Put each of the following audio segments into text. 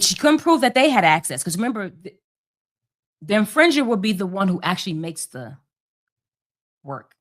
she couldn't prove that they had access. Because remember, the infringer will be the one who actually makes the work.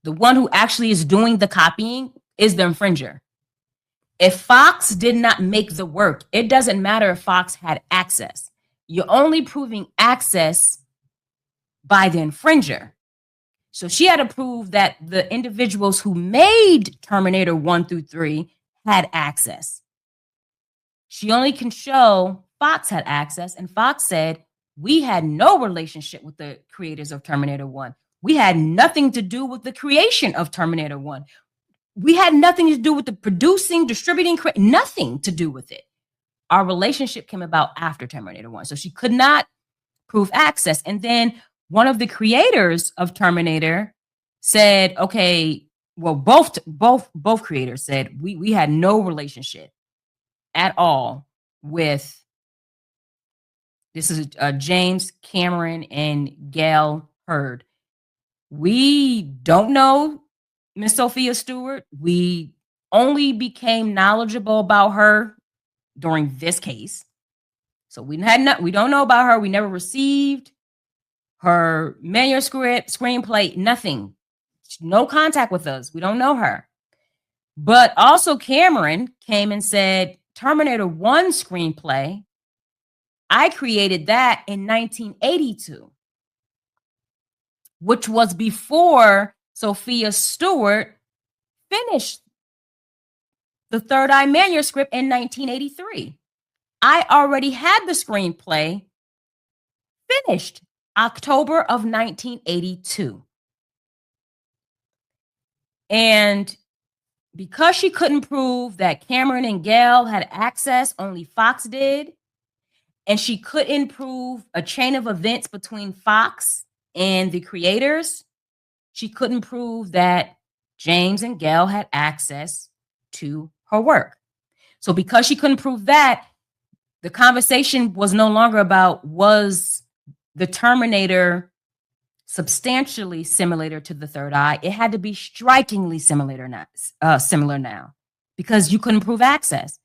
The one who actually is doing the copying is the infringer. If Fox did not make the work, it doesn't matter if Fox had access. You're only proving access by the infringer. So she had to prove that the individuals who made Terminator 1 through 3 had access. She only can show Fox had access, and Fox said, we had no relationship with the creators of Terminator 1. We had nothing to do with the creation of Terminator 1. We had nothing to do with the producing, distributing, nothing to do with it. Our relationship came about after Terminator 1. So she could not prove access. And then one of the creators of Terminator said, okay, well, both creators said we had no relationship at all with, this is James Cameron and Gail Hurd. We don't know Miss Sophia Stewart. We only became knowledgeable about her during this case. So we don't know about her. We never received her manuscript, screenplay, nothing. No contact with us. We don't know her. But also Cameron came and said, Terminator 1 screenplay, I created that in 1982, which was before Sophia Stewart finished the Third Eye manuscript in 1983. I already had the screenplay finished October of 1982. And because she couldn't prove that Cameron and Gail had access, only Fox did, and she couldn't prove a chain of events between Fox and the creators, she couldn't prove that James and Gail had access to her work. So because she couldn't prove that, the conversation was no longer about, was the Terminator substantially similar to the Third Eye? It had to be strikingly similar now, because you couldn't prove access.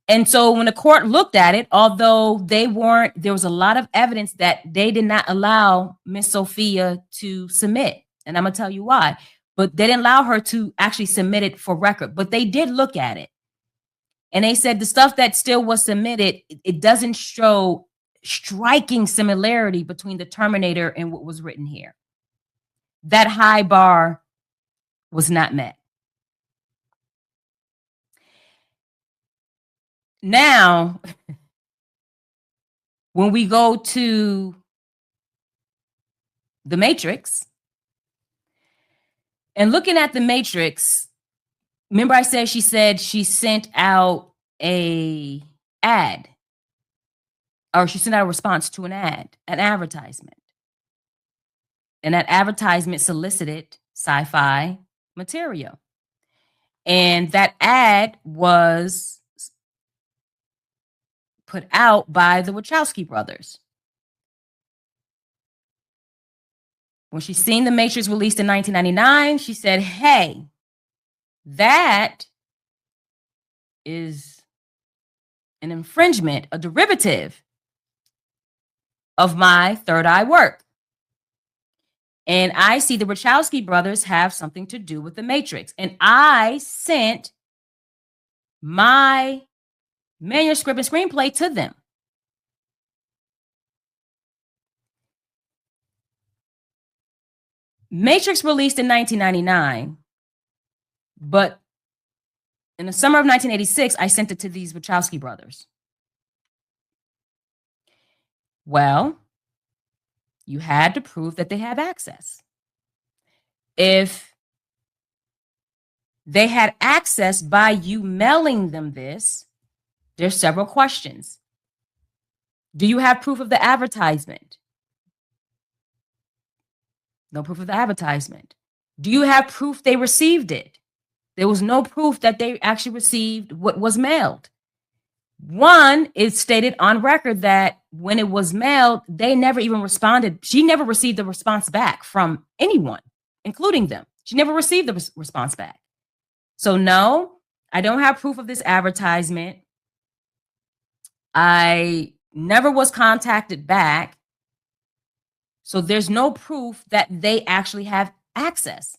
And so when the court looked at it, although there was a lot of evidence that they did not allow Miss Sophia to submit. And I'm going to tell you why. But they didn't allow her to actually submit it for record. But they did look at it. And they said the stuff that still was submitted, it doesn't show striking similarity between the Terminator and what was written here. That high bar was not met. Now, when we go to The Matrix, and looking at The Matrix, remember I said she sent out an ad, or she sent out a response to an advertisement. And that advertisement solicited sci-fi material. And that ad was put out by the Wachowski brothers. When she seen The Matrix released in 1999, she said, hey, that is an infringement, a derivative of my Third Eye work. And I see the Wachowski brothers have something to do with The Matrix. And I sent my manuscript and screenplay to them. Matrix released in 1999, but in the summer of 1986, I sent it to these Wachowski brothers. Well, you had to prove that they have access. If they had access by you mailing them this, there's several questions. Do you have proof of the advertisement? No proof of the advertisement. Do you have proof they received it? There was no proof that they actually received what was mailed. One is stated on record that when it was mailed, they never even responded. She never received a response back from anyone, including them. She never received the response back. So no, I don't have proof of this advertisement. I never was contacted back. So there's no proof that they actually have access.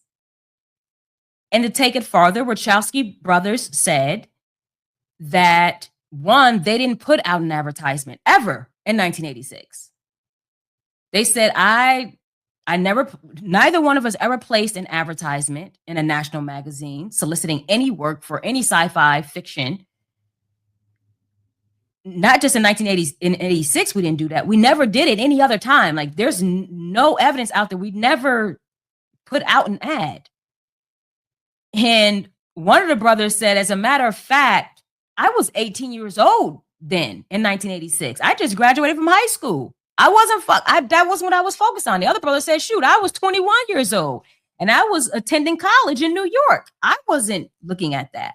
And to take it farther, Wachowski brothers said that one, they didn't put out an advertisement ever in 1986. They said, neither one of us ever placed an advertisement in a national magazine soliciting any work for any sci-fi fiction. Not just in 1980s, in 86, we didn't do that. We never did it any other time. Like, there's no evidence out there. We never put out an ad. And one of the brothers said, as a matter of fact, I was 18 years old then in 1986. I just graduated from high school. That wasn't what I was focused on. The other brother said, shoot, I was 21 years old and I was attending college in New York. I wasn't looking at that.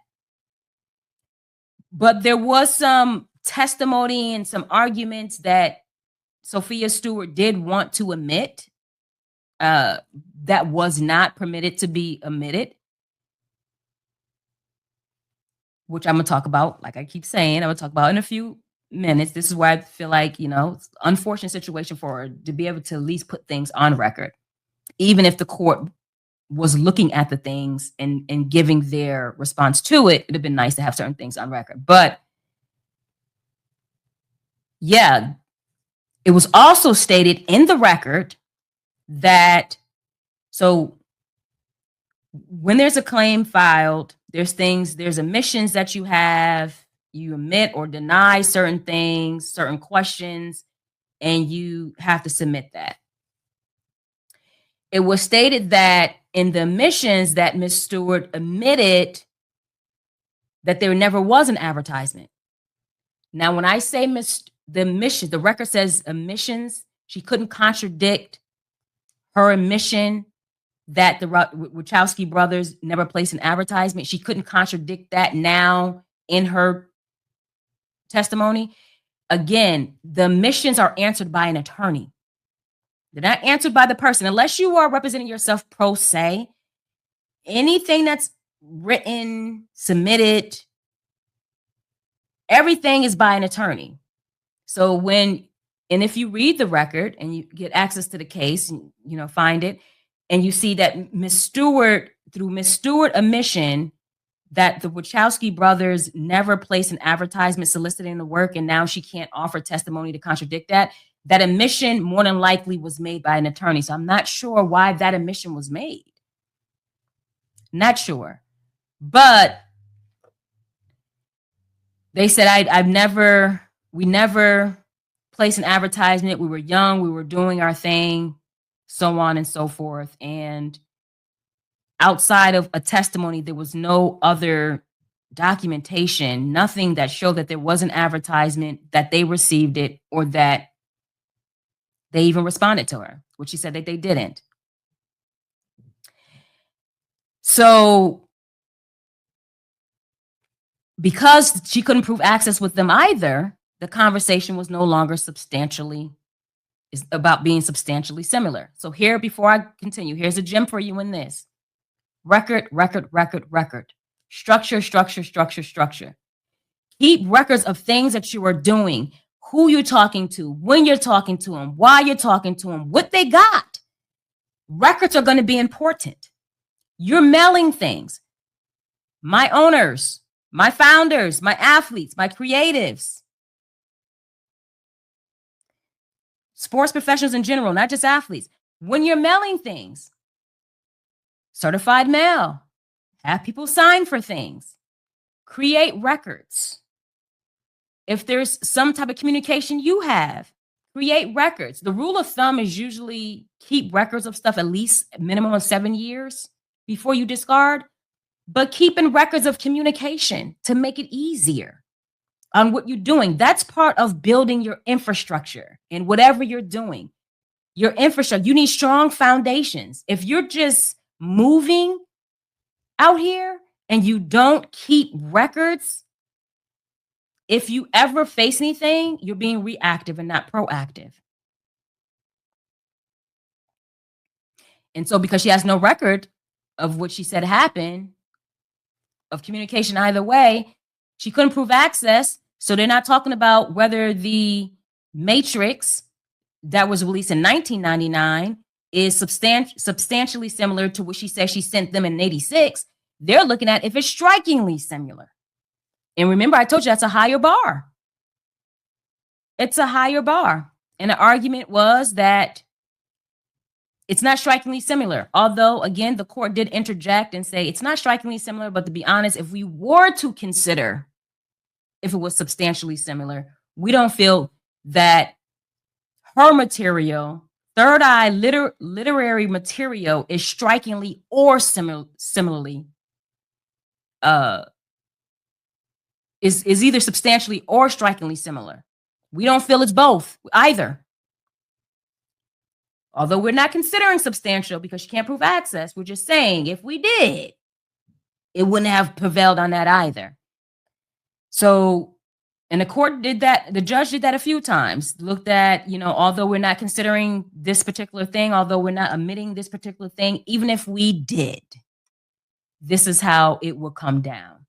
But there was some testimony and some arguments that Sophia Stewart did want to omit that was not permitted to be omitted, which I'm going to talk about, like I keep saying, I'm going to talk about in a few minutes. This is why I feel like, it's an unfortunate situation for her to be able to at least put things on record, even if the court was looking at the things and giving their response to it. It'd have been nice to have certain things on record. But yeah, it was also stated in the record that, so when there's a claim filed, there's omissions that you omit or deny certain things, certain questions, and you have to submit that. It was stated that in the omissions that Ms. Stewart omitted that there never was an advertisement. Now, when I say the omission, the record says omissions, she couldn't contradict her omission that the Wachowski brothers never placed an advertisement. She couldn't contradict that now in her testimony. Again, the omissions are answered by an attorney. They're not answered by the person. Unless you are representing yourself pro se, anything that's written, submitted, everything is by an attorney. So if you read the record and you get access to the case, and find it, and you see that through Ms. Stewart omission, that the Wachowski brothers never placed an advertisement soliciting the work, and now she can't offer testimony to contradict that omission more than likely was made by an attorney. So I'm not sure why that omission was made. Not sure. But they said, we never placed an advertisement. We were young, we were doing our thing, so on and so forth. And outside of a testimony, there was no other documentation, nothing that showed that there was an advertisement, that they received it, or that they even responded to her, which she said that they didn't. So because she couldn't prove access with them either, the conversation was no longer about being substantially similar. So here, before I continue, here's a gem for you in this. Record. Structure. Keep records of things that you are doing, who you're talking to, when you're talking to them, why you're talking to them, what they got. Records are going to be important. You're mailing things. My owners, my founders, my athletes, my creatives, sports professionals in general, not just athletes. When you're mailing things, certified mail, have people sign for things, create records. If there's some type of communication you have, create records. The rule of thumb is usually keep records of stuff at least a minimum of 7 years before you discard, but keeping records of communication to make it easier on what you're doing. That's part of building your infrastructure in whatever you're doing. Your infrastructure, you need strong foundations. If you're just moving out here and you don't keep records, if you ever face anything, you're being reactive and not proactive. And so because she has no record of what she said happened, of communication either way, she couldn't prove access. So they're not talking about whether the Matrix that was released in 1999 is substantially similar to what she says she sent them in 86. They're looking at if it's strikingly similar. And remember, I told you that's a higher bar. It's a higher bar. And the argument was that it's not strikingly similar. Although, again, the court did interject and say it's not strikingly similar. But to be honest, if we were to consider if it was substantially similar, we don't feel that her material, Third Eye literary material, is strikingly or similarly is either substantially or strikingly similar. We don't feel it's both either. Although we're not considering substantial because you can't prove access, we're just saying if we did, it wouldn't have prevailed on that either. So, and the court did that, the judge did that a few times, looked at, although we're not considering this particular thing, although we're not omitting this particular thing, even if we did, this is how it will come down.